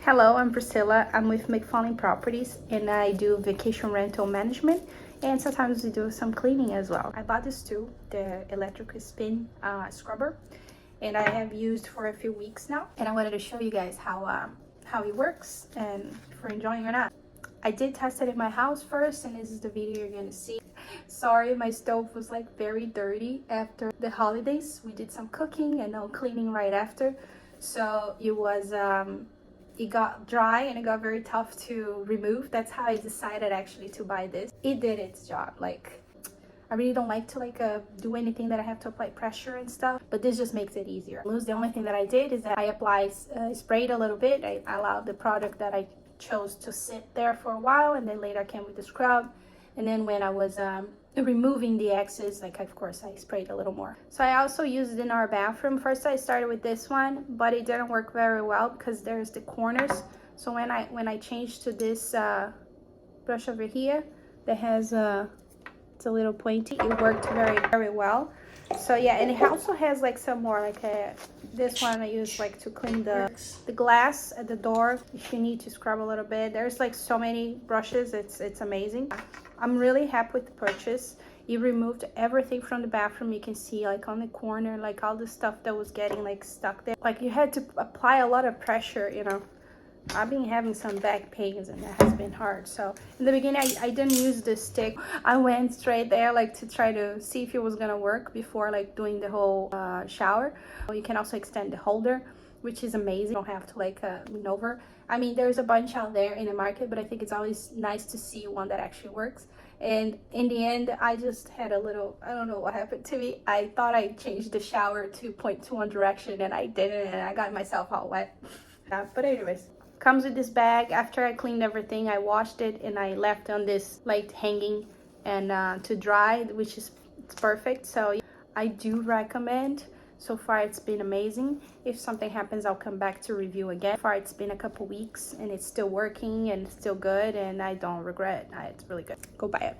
Hello, I'm Priscilla. I'm with McFarlane Properties and I do vacation rental management, and sometimes we do some cleaning as well. I bought this too, the electric spin scrubber, and I have used for a few weeks now, and I wanted to show you guys how it works and if you're enjoying or not. I did test it in my house first, and this is the video you're gonna see. Sorry, my stove was like very dirty after the holidays. We did some cooking and no cleaning right after, so it got dry and it got very tough to remove. That's how I decided actually to buy this. It did its job. Like, I really don't like to do anything that I have to apply pressure and stuff, but this just makes it easier. The only thing that I did is that I sprayed a little bit. I allowed the product that I chose to sit there for a while, and then later I came with the scrub. And then when I was removing the excess, like, of course I sprayed a little more. So I also used it in our bathroom. First I started with this one, but it didn't work very well because there's the corners. So when I changed to this brush over here that has it's a little pointy, it worked very well. So yeah, and it also has like some more, like this one I use like to clean the glass at the door if you need to scrub a little bit. There's like so many brushes, it's amazing. I'm really happy with the purchase. It removed everything from the bathroom. You can see like on the corner, like all the stuff that was getting like stuck there. Like you had to apply a lot of pressure, you know. I've been having some back pains and that has been hard. So in the beginning I didn't use the stick. I went straight there like to try to see if it was gonna work before like doing the whole shower. You can also extend the holder, which is amazing. You don't have to like lean over. I mean, there's a bunch out there in the market, but I think it's always nice to see one that actually works. And in the end, I just had a little, I don't know what happened to me. I thought I changed the shower to 0.2 direction and I didn't, and I got myself all wet. But anyways, comes with this bag. After I cleaned everything, I washed it and I left on this like hanging and to dry, which is perfect. So I do recommend. So far it's been amazing. If something happens, I'll come back to review again. So far it's been a couple weeks and it's still working and it's still good, and I don't regret it. It's really good. Go buy it.